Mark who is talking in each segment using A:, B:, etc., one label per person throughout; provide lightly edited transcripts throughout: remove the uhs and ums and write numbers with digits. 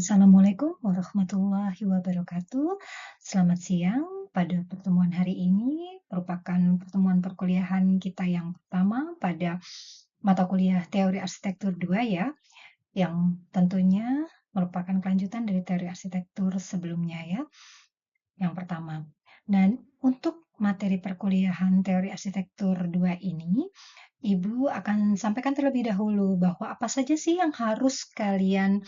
A: Assalamualaikum warahmatullahi wabarakatuh. Selamat siang. Pada pertemuan hari ini merupakan pertemuan perkuliahan kita yang pertama pada mata kuliah Teori Arsitektur 2 ya, yang tentunya merupakan kelanjutan dari teori arsitektur sebelumnya ya, yang pertama. Dan untuk materi perkuliahan Teori Arsitektur 2 ini, Ibu akan sampaikan terlebih dahulu bahwa apa saja sih yang harus kalian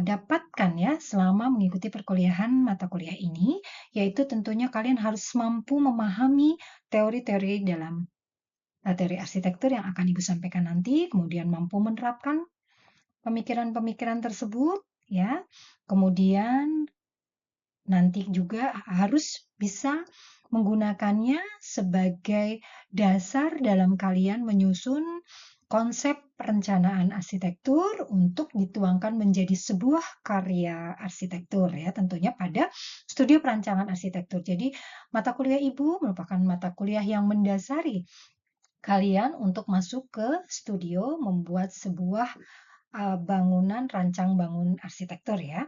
A: dapatkan ya selama mengikuti perkuliahan mata kuliah ini, yaitu tentunya kalian harus mampu memahami teori-teori dalam teori arsitektur yang akan Ibu sampaikan nanti, kemudian mampu menerapkan pemikiran-pemikiran tersebut ya. Kemudian nanti juga harus bisa menggunakannya sebagai dasar dalam kalian menyusun konsep perencanaan arsitektur untuk dituangkan menjadi sebuah karya arsitektur ya, tentunya pada studi perancangan arsitektur. Jadi mata kuliah Ibu merupakan mata kuliah yang mendasari kalian untuk masuk ke studio membuat sebuah bangunan, rancang bangun arsitektur ya.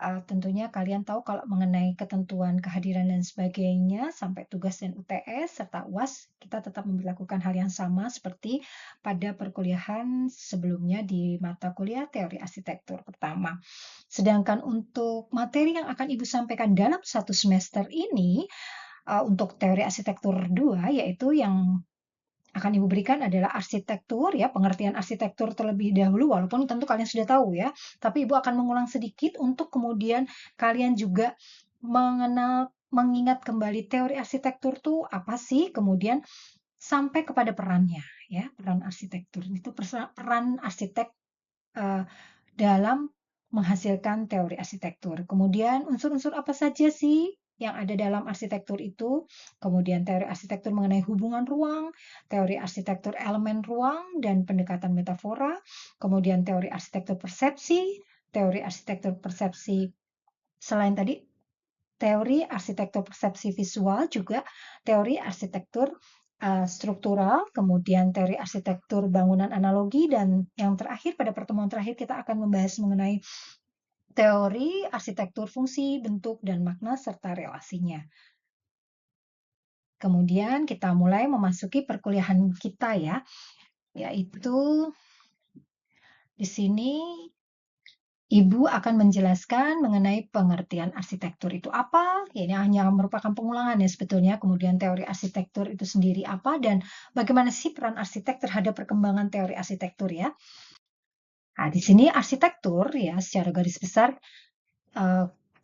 A: Tentunya kalian tahu kalau mengenai ketentuan kehadiran dan sebagainya, sampai tugas dan UTS serta UAS, kita tetap memperlakukan hal yang sama seperti pada perkuliahan sebelumnya di mata kuliah teori arsitektur pertama. Sedangkan untuk materi yang akan Ibu sampaikan dalam satu semester ini, untuk teori arsitektur 2, yaitu yang akan Ibu berikan adalah arsitektur ya, pengertian arsitektur terlebih dahulu, walaupun tentu kalian sudah tahu ya, tapi Ibu akan mengulang sedikit untuk kemudian kalian juga mengingat kembali teori arsitektur itu apa sih, kemudian sampai kepada perannya ya, peran arsitektur itu peran arsitek dalam menghasilkan teori arsitektur. Kemudian unsur-unsur apa saja sih yang ada dalam arsitektur itu, kemudian teori arsitektur mengenai hubungan ruang, teori arsitektur elemen ruang dan pendekatan metafora, kemudian teori arsitektur persepsi selain tadi teori arsitektur persepsi visual, juga teori arsitektur struktural, kemudian teori arsitektur bangunan analogi, dan yang terakhir pada pertemuan terakhir kita akan membahas mengenai teori arsitektur fungsi, bentuk, dan makna serta relasinya. Kemudian kita mulai memasuki perkuliahan kita ya, yaitu di sini Ibu akan menjelaskan mengenai pengertian arsitektur itu apa, ini hanya merupakan pengulangan ya sebetulnya, kemudian teori arsitektur itu sendiri apa, dan bagaimana sih peran arsitek terhadap perkembangan teori arsitektur ya. Nah, di sini arsitektur ya secara garis besar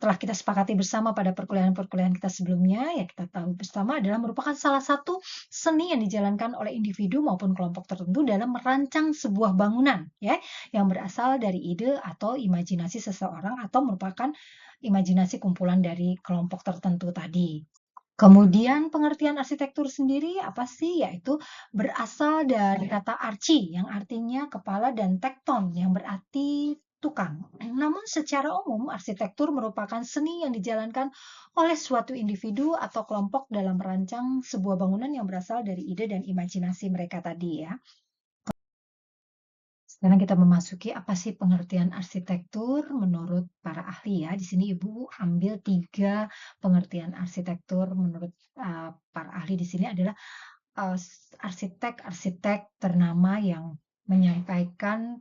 A: telah kita sepakati bersama pada perkuliahan-perkuliahan kita sebelumnya, ya kita tahu bersama adalah merupakan salah satu seni yang dijalankan oleh individu maupun kelompok tertentu dalam merancang sebuah bangunan, ya, yang berasal dari ide atau imajinasi seseorang atau merupakan imajinasi kumpulan dari kelompok tertentu tadi. Kemudian pengertian arsitektur sendiri apa sih? Yaitu berasal dari kata archi yang artinya kepala dan tekton yang berarti tukang. Namun secara umum arsitektur merupakan seni yang dijalankan oleh suatu individu atau kelompok dalam merancang sebuah bangunan yang berasal dari ide dan imajinasi mereka tadi ya. Sekarang kita memasuki apa sih pengertian arsitektur menurut para ahli ya. Di sini Ibu ambil 3 pengertian arsitektur menurut para ahli di sini adalah arsitek-arsitek ternama yang menyampaikan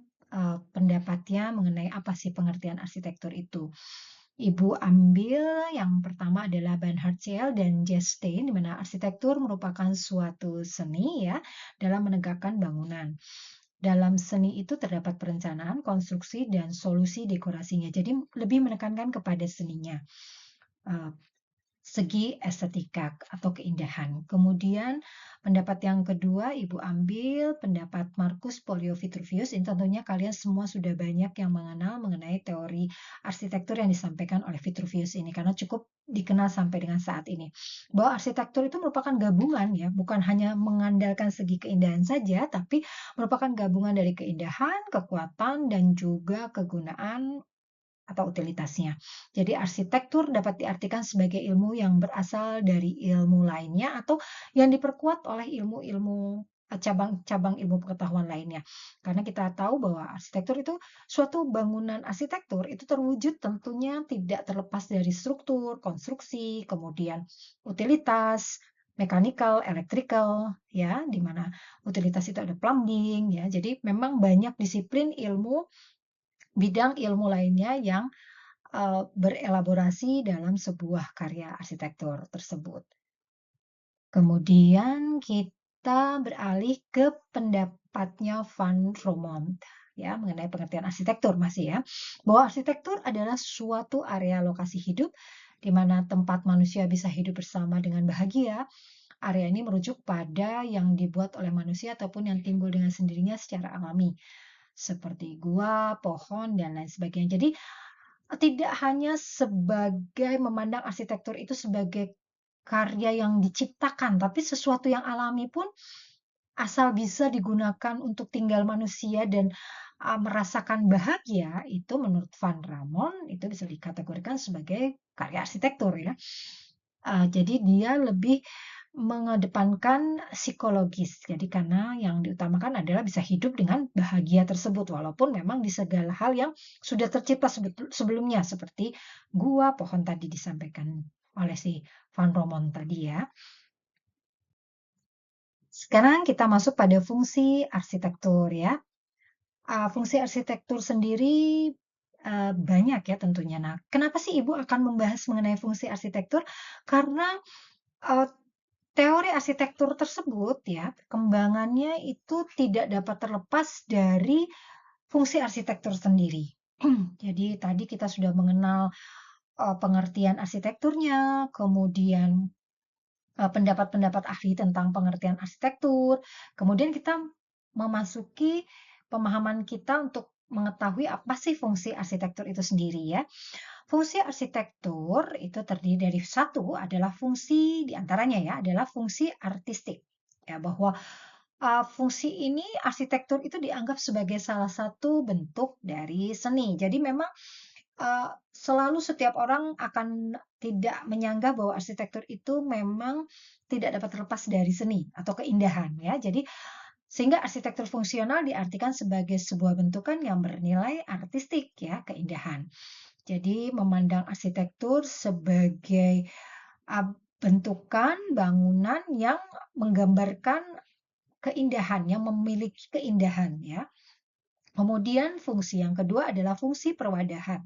A: pendapatnya mengenai apa sih pengertian arsitektur itu. Ibu ambil yang pertama adalah Bernhard Zell dan J. Stein, di mana arsitektur merupakan suatu seni ya dalam menegakkan bangunan. Dalam seni itu terdapat perencanaan, konstruksi, dan solusi dekorasinya. Jadi lebih menekankan kepada seninya. Segi estetika atau keindahan. Kemudian pendapat yang kedua Ibu ambil pendapat Marcus Polio Vitruvius. Ini tentunya kalian semua sudah banyak yang mengenal mengenai teori arsitektur yang disampaikan oleh Vitruvius ini karena cukup dikenal sampai dengan saat ini. Bahwa arsitektur itu merupakan gabungan ya, bukan hanya mengandalkan segi keindahan saja, tapi merupakan gabungan dari keindahan, kekuatan, dan juga kegunaan atau utilitasnya. Jadi arsitektur dapat diartikan sebagai ilmu yang berasal dari ilmu lainnya atau yang diperkuat oleh ilmu-ilmu cabang-cabang ilmu pengetahuan lainnya. Karena kita tahu bahwa arsitektur itu suatu bangunan arsitektur itu terwujud tentunya tidak terlepas dari struktur, konstruksi, kemudian utilitas, mechanical, electrical, ya, di mana utilitas itu ada plumbing, ya. Jadi memang banyak disiplin ilmu, bidang ilmu lainnya yang berelaborasi dalam sebuah karya arsitektur tersebut. Kemudian kita beralih ke pendapatnya Van Romont ya mengenai pengertian arsitektur masih ya, bahwa arsitektur adalah suatu area lokasi hidup di mana tempat manusia bisa hidup bersama dengan bahagia. Area ini merujuk pada yang dibuat oleh manusia ataupun yang timbul dengan sendirinya secara alami, seperti gua, pohon, dan lain sebagainya. Jadi tidak hanya sebagai memandang arsitektur itu sebagai karya yang diciptakan, tapi sesuatu yang alami pun asal bisa digunakan untuk tinggal manusia dan merasakan bahagia, itu menurut Van Ramon itu bisa dikategorikan sebagai karya arsitektur ya. Jadi dia lebih mengedepankan psikologis. Jadi karena yang diutamakan adalah bisa hidup dengan bahagia tersebut, walaupun memang di segala hal yang sudah tercipta sebelumnya, seperti gua, pohon tadi disampaikan oleh si Van Romont tadi ya. Sekarang kita masuk pada fungsi arsitektur ya. Fungsi arsitektur sendiri banyak ya tentunya. Nah, kenapa sih Ibu akan membahas mengenai fungsi arsitektur? Karena uh, teori arsitektur tersebut ya, perkembangannya itu tidak dapat terlepas dari fungsi arsitektur sendiri. Jadi tadi kita sudah mengenal pengertian arsitekturnya, kemudian pendapat-pendapat ahli tentang pengertian arsitektur, kemudian kita memasuki pemahaman kita untuk mengetahui apa sih fungsi arsitektur itu sendiri ya. Fungsi arsitektur itu terdiri dari satu adalah fungsi diantaranya ya adalah fungsi artistik ya bahwa fungsi ini arsitektur itu dianggap sebagai salah satu bentuk dari seni. Jadi memang selalu setiap orang akan tidak menyanggah bahwa arsitektur itu memang tidak dapat terlepas dari seni atau keindahan ya. Jadi sehingga arsitektur fungsional diartikan sebagai sebuah bentukan yang bernilai artistik ya, keindahan. Jadi memandang arsitektur sebagai bentukan bangunan yang menggambarkan keindahan, yang memiliki keindahan ya. Kemudian fungsi yang kedua adalah fungsi perwadahan.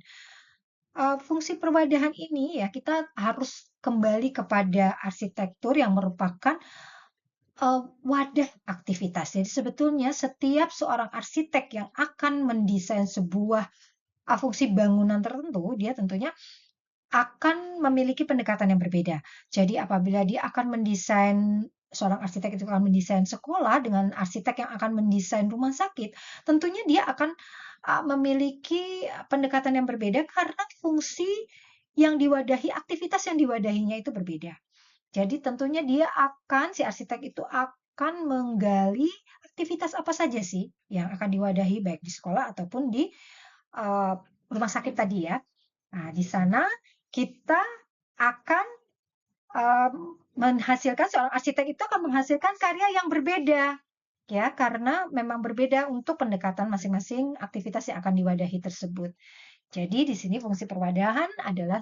A: Fungsi perwadahan ini ya kita harus kembali kepada arsitektur yang merupakan wadah aktivitas. Jadi sebetulnya setiap seorang arsitek yang akan mendesain sebuah fungsi bangunan tertentu, dia tentunya akan memiliki pendekatan yang berbeda. Jadi apabila dia akan mendesain seorang arsitek itu akan mendesain sekolah dengan arsitek yang akan mendesain rumah sakit, tentunya dia akan memiliki pendekatan yang berbeda karena fungsi yang diwadahi, aktivitas yang diwadahinya itu berbeda. Jadi tentunya dia akan, si arsitek itu akan menggali aktivitas apa saja sih yang akan diwadahi baik di sekolah ataupun di rumah sakit tadi ya. Nah, di sana kita akan menghasilkan seorang arsitek itu akan menghasilkan karya yang berbeda ya karena memang berbeda untuk pendekatan masing-masing aktivitas yang akan diwadahi tersebut. Jadi di sini fungsi perwadahan adalah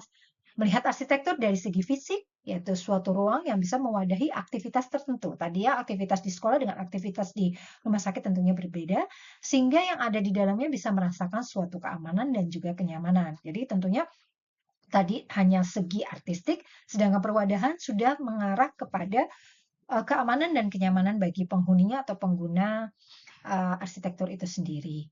A: melihat arsitektur dari segi fisik, yaitu suatu ruang yang bisa mewadahi aktivitas tertentu. Tadi ya aktivitas di sekolah dengan aktivitas di rumah sakit tentunya berbeda, sehingga yang ada di dalamnya bisa merasakan suatu keamanan dan juga kenyamanan. Jadi tentunya tadi hanya segi artistik, sedangkan perwadahan sudah mengarah kepada keamanan dan kenyamanan bagi penghuninya atau pengguna arsitektur itu sendiri.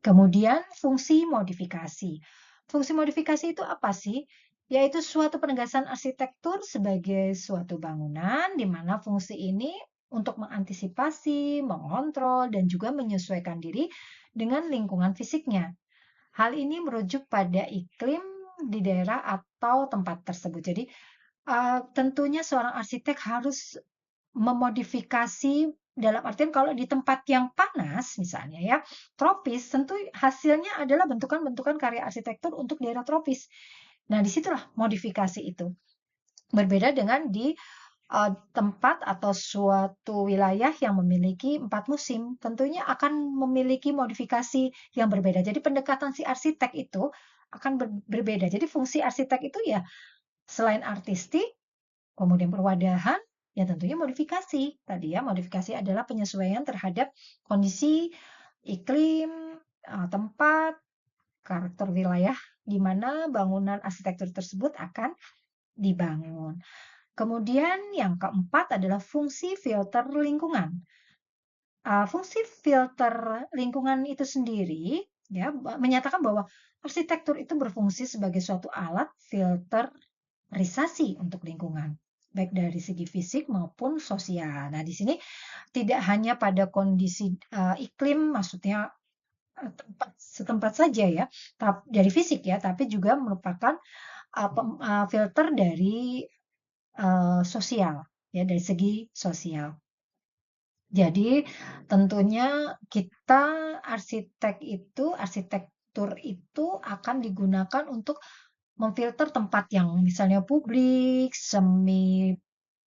A: Kemudian fungsi modifikasi. Fungsi modifikasi itu apa sih? Yaitu suatu penegasan arsitektur sebagai suatu bangunan di mana fungsi ini untuk mengantisipasi, mengontrol, dan juga menyesuaikan diri dengan lingkungan fisiknya. Hal ini merujuk pada iklim di daerah atau tempat tersebut. Jadi, tentunya seorang arsitek harus memodifikasi dalam artian kalau di tempat yang panas misalnya ya, tropis, tentu hasilnya adalah bentukan-bentukan karya arsitektur untuk daerah tropis. Nah, disitulah modifikasi itu. Berbeda dengan di tempat atau suatu wilayah yang memiliki 4 musim, tentunya akan memiliki modifikasi yang berbeda. Jadi pendekatan si arsitek itu akan berbeda. Jadi fungsi arsitek itu ya selain artistik, kemudian perwadahan, ya tentunya modifikasi. Tadi ya, modifikasi adalah penyesuaian terhadap kondisi iklim, tempat, karakter wilayah di mana bangunan arsitektur tersebut akan dibangun. Kemudian yang keempat adalah fungsi filter lingkungan. Fungsi filter lingkungan itu sendiri ya menyatakan bahwa arsitektur itu berfungsi sebagai suatu alat filterisasi untuk lingkungan, baik dari segi fisik maupun sosial. Nah, di sini tidak hanya pada kondisi iklim, maksudnya tempat setempat saja ya, dari fisik ya, tapi juga merupakan filter dari sosial ya, dari segi sosial. Jadi tentunya kita arsitektur itu akan digunakan untuk memfilter tempat yang misalnya publik, semi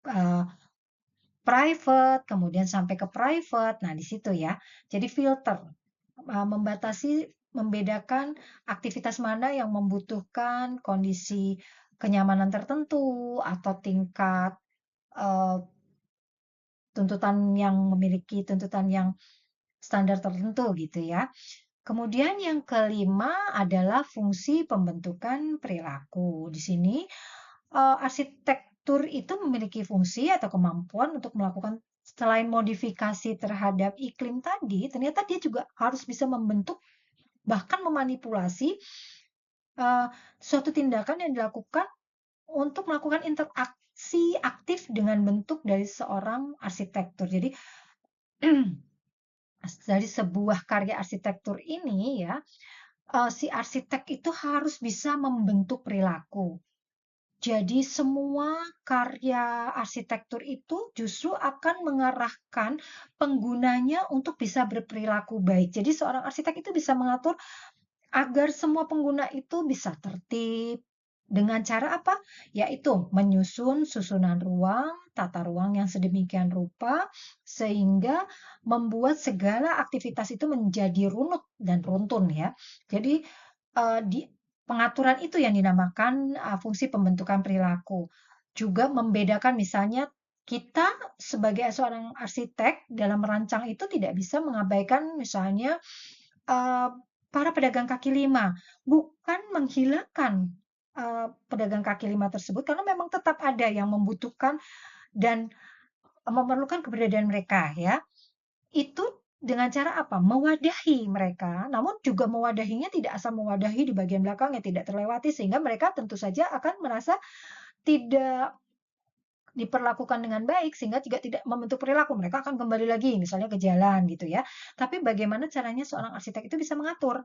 A: uh, private, kemudian sampai ke private. Nah, di situ ya. Jadi filter membatasi, membedakan aktivitas mana yang membutuhkan kondisi kenyamanan tertentu atau tingkat uh, tuntutan yang memiliki tuntutan yang standar tertentu gitu ya. Kemudian yang kelima adalah fungsi pembentukan perilaku. Di sini arsitektur itu memiliki fungsi atau kemampuan untuk melakukan selain modifikasi terhadap iklim tadi, ternyata dia juga harus bisa membentuk bahkan memanipulasi suatu tindakan yang dilakukan untuk melakukan interaksi aktif dengan bentuk dari seorang arsitektur. Jadi dari sebuah karya arsitektur ini ya, si arsitek itu harus bisa membentuk perilaku. Jadi semua karya arsitektur itu justru akan mengarahkan penggunanya untuk bisa berperilaku baik. Jadi seorang arsitek itu bisa mengatur agar semua pengguna itu bisa tertib. Dengan cara apa? Yaitu menyusun susunan ruang, tata ruang yang sedemikian rupa, sehingga membuat segala aktivitas itu menjadi runut dan runtun ya. Jadi di pengaturan itu yang dinamakan fungsi pembentukan perilaku. Juga membedakan misalnya kita sebagai seorang arsitek dalam merancang itu tidak bisa mengabaikan misalnya para pedagang kaki lima, bukan menghilangkan pedagang kaki lima tersebut karena memang tetap ada yang membutuhkan dan memerlukan keberadaan mereka ya. Itu dengan cara apa? Mewadahi mereka, namun juga mewadahinya tidak asal mewadahi di bagian belakang yang tidak terlewati sehingga mereka tentu saja akan merasa tidak diperlakukan dengan baik sehingga juga tidak membentuk perilaku. Mereka akan kembali lagi misalnya ke jalan gitu ya. Tapi bagaimana caranya seorang arsitek itu bisa mengatur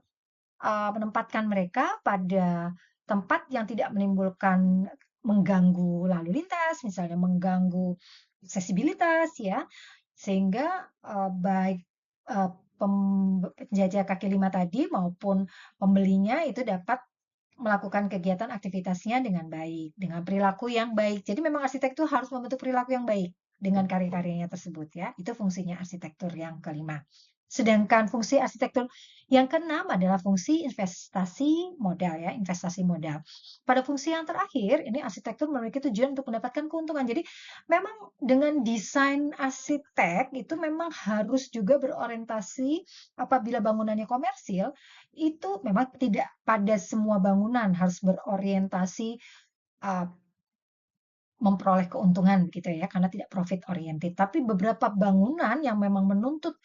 A: menempatkan mereka pada tempat yang tidak menimbulkan mengganggu lalu lintas, misalnya mengganggu aksesibilitas ya, sehingga baik penjajah kaki lima tadi maupun pembelinya itu dapat melakukan kegiatan aktivitasnya dengan baik, dengan perilaku yang baik. Jadi memang arsitek itu harus membentuk perilaku yang baik dengan karya-karyanya tersebut ya. Itu fungsinya arsitektur yang kelima. Sedangkan fungsi arsitektur yang keenam adalah fungsi investasi modal ya, investasi modal. Pada fungsi yang terakhir, ini arsitektur memiliki tujuan untuk mendapatkan keuntungan. Jadi memang dengan desain arsitek itu memang harus juga berorientasi apabila bangunannya komersil, itu memang tidak pada semua bangunan harus berorientasi uh, memperoleh keuntungan gitu ya, karena tidak profit oriented. Tapi beberapa bangunan yang memang menuntut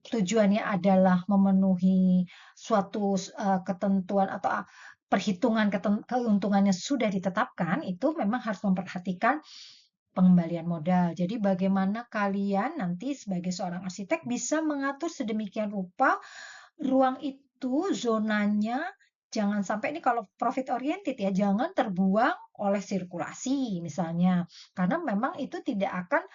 A: tujuannya adalah memenuhi suatu ketentuan atau perhitungan keuntungannya sudah ditetapkan, itu memang harus memperhatikan pengembalian modal. Jadi bagaimana kalian nanti sebagai seorang arsitek bisa mengatur sedemikian rupa ruang itu zonanya jangan sampai ini kalau profit oriented ya, jangan terbuang oleh sirkulasi misalnya. Karena memang itu tidak akan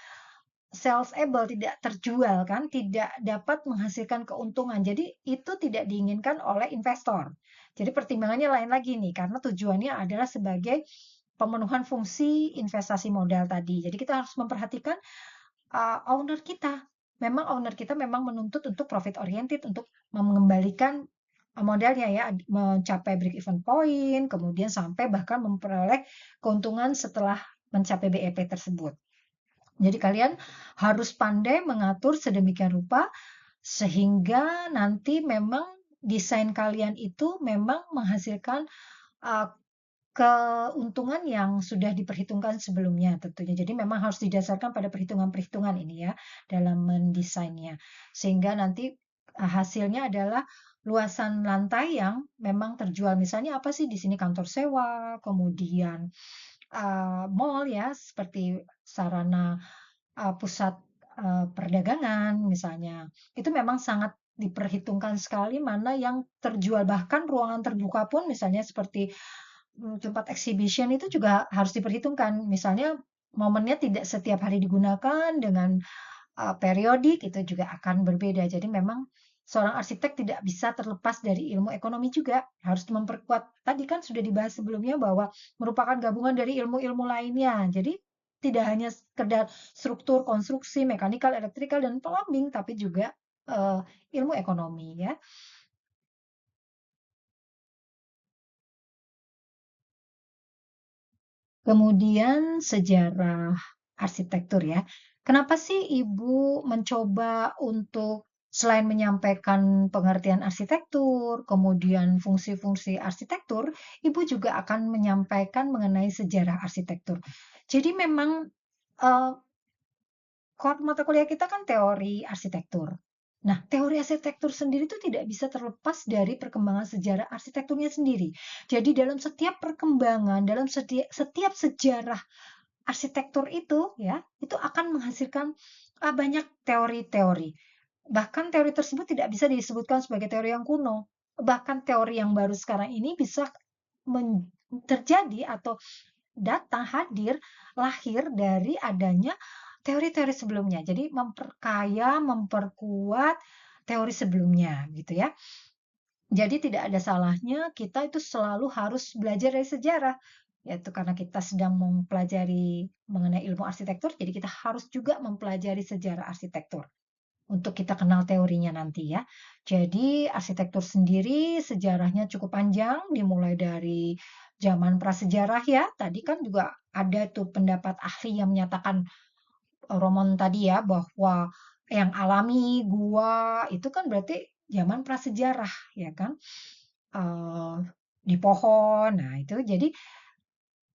A: salesable, tidak terjual kan, tidak dapat menghasilkan keuntungan. Jadi itu tidak diinginkan oleh investor. Jadi pertimbangannya lain lagi nih, karena tujuannya adalah sebagai pemenuhan fungsi investasi modal tadi. Jadi kita harus memperhatikan owner kita. Memang owner kita memang menuntut untuk profit oriented, untuk mengembalikan modalnya ya, mencapai break even point, kemudian sampai bahkan memperoleh keuntungan setelah mencapai BEP tersebut. Jadi kalian harus pandai mengatur sedemikian rupa sehingga nanti memang desain kalian itu memang menghasilkan uh, keuntungan yang sudah diperhitungkan sebelumnya tentunya. Jadi memang harus didasarkan pada perhitungan-perhitungan ini ya dalam mendesainnya. Sehingga nanti hasilnya adalah luasan lantai yang memang terjual. Misalnya apa sih di sini kantor sewa, kemudian mall ya seperti sarana pusat perdagangan misalnya. Itu memang sangat diperhitungkan sekali mana yang terjual. Bahkan ruangan terbuka pun misalnya seperti tempat exhibition itu juga harus diperhitungkan. Misalnya momennya tidak setiap hari digunakan dengan periodik itu juga akan berbeda. Jadi memang seorang arsitek tidak bisa terlepas dari ilmu ekonomi juga. Harus memperkuat. Tadi kan sudah dibahas sebelumnya bahwa merupakan gabungan dari ilmu-ilmu lainnya. Jadi tidak hanya sekedar struktur, konstruksi, mekanikal, elektrikal, dan plumbing, tapi juga ilmu ekonomi ya. Kemudian sejarah arsitektur ya. Kenapa sih Ibu mencoba untuk selain menyampaikan pengertian arsitektur, kemudian fungsi-fungsi arsitektur, Ibu juga akan menyampaikan mengenai sejarah arsitektur. Jadi memang eh, mata kuliah kita kan teori arsitektur. Nah, teori arsitektur sendiri itu tidak bisa terlepas dari perkembangan sejarah arsitekturnya sendiri. Jadi dalam setiap perkembangan, dalam setiap sejarah arsitektur itu ya, itu akan menghasilkan banyak teori-teori. Bahkan teori tersebut tidak bisa disebutkan sebagai teori yang kuno. Bahkan teori yang baru sekarang ini bisa terjadi atau datang hadir lahir dari adanya teori-teori sebelumnya. Jadi memperkaya, memperkuat teori sebelumnya gitu ya. Jadi tidak ada salahnya kita itu selalu harus belajar dari sejarah. Yaitu karena kita sedang mempelajari mengenai ilmu arsitektur, jadi kita harus juga mempelajari sejarah arsitektur untuk kita kenal teorinya nanti ya. Jadi arsitektur sendiri sejarahnya cukup panjang, dimulai dari zaman prasejarah ya. Tadi kan juga ada tuh pendapat ahli yang menyatakan Roman tadi ya bahwa yang alami gua itu kan berarti zaman prasejarah ya kan. Eh, di pohon. Nah, itu jadi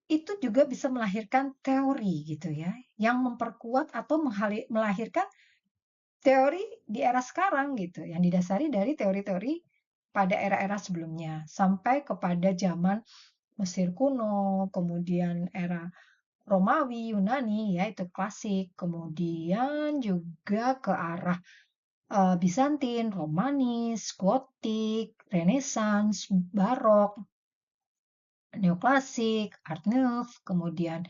A: itu juga bisa melahirkan teori gitu ya, yang memperkuat atau melahirkan teori di era sekarang gitu, yang didasari dari teori-teori pada era-era sebelumnya, sampai kepada zaman Mesir kuno, kemudian era Romawi, Yunani, ya itu klasik, kemudian juga ke arah Bizantin, Romanis, Gotik, Renaissance, Barok, Neoklasik, Art Nouveau, kemudian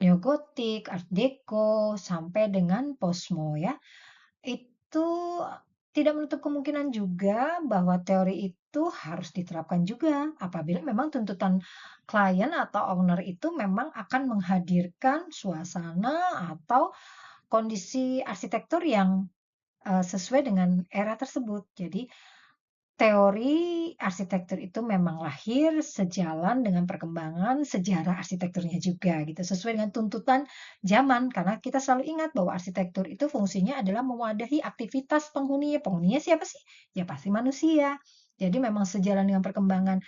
A: Neogotik, Art Deco, sampai dengan Posmo ya. Itu tidak menutup kemungkinan juga bahwa teori itu harus diterapkan juga apabila memang tuntutan klien atau owner itu memang akan menghadirkan suasana atau kondisi arsitektur yang sesuai dengan era tersebut. Jadi teori arsitektur itu memang lahir sejalan dengan perkembangan sejarah arsitekturnya juga gitu, sesuai dengan tuntutan zaman karena kita selalu ingat bahwa arsitektur itu fungsinya adalah mewadahi aktivitas penghuni. Penghuninya siapa sih? Ya pasti manusia. Jadi memang sejalan dengan perkembangan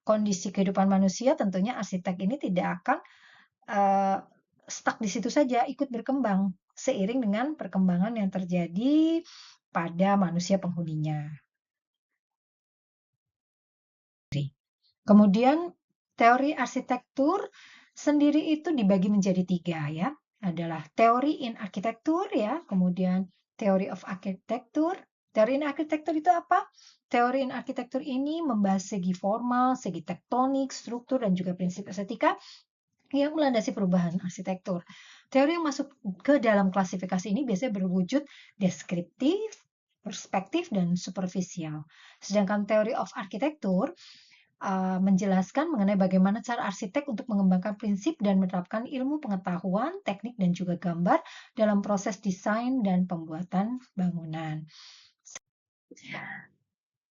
A: kondisi kehidupan manusia, tentunya arsitek ini tidak akan uh, stuck di situ saja, ikut berkembang seiring dengan perkembangan yang terjadi pada manusia penghuninya. Kemudian teori arsitektur sendiri itu dibagi menjadi tiga ya. Adalah teori in arsitektur ya, kemudian theory of architecture. Teori in arsitektur itu apa? Teori in arsitektur ini membahas segi formal, segi tektonik, struktur, dan juga prinsip estetika yang melandasi perubahan arsitektur. Teori yang masuk ke dalam klasifikasi ini biasanya berwujud deskriptif, perspektif, dan superficial. Sedangkan teori of arsitektur menjelaskan mengenai bagaimana cara arsitek untuk mengembangkan prinsip dan menerapkan ilmu pengetahuan, teknik, dan juga gambar dalam proses desain dan pembuatan bangunan.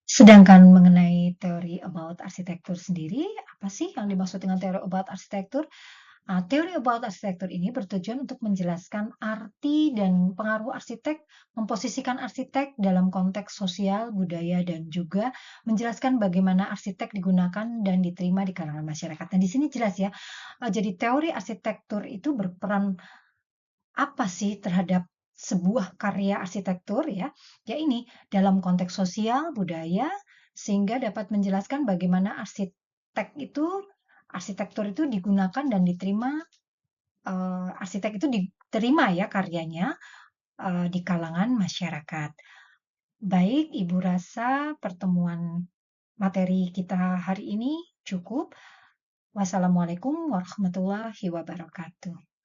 A: Sedangkan mengenai teori about arsitektur sendiri, apa sih yang dimaksud dengan teori about arsitektur? Teori about arsitektur ini bertujuan untuk menjelaskan arti dan pengaruh arsitek, memposisikan arsitek dalam konteks sosial, budaya, dan juga menjelaskan bagaimana arsitek digunakan dan diterima di kalangan masyarakat. Nah, di sini jelas ya, jadi teori arsitektur itu berperan apa sih terhadap sebuah karya arsitektur ya? Ya ini, dalam konteks sosial, budaya, sehingga dapat menjelaskan bagaimana arsitektur itu digunakan dan diterima, arsitek itu diterima ya karyanya, di kalangan masyarakat. Baik, Ibu rasa pertemuan materi kita hari ini cukup. Wassalamualaikum warahmatullahi wabarakatuh.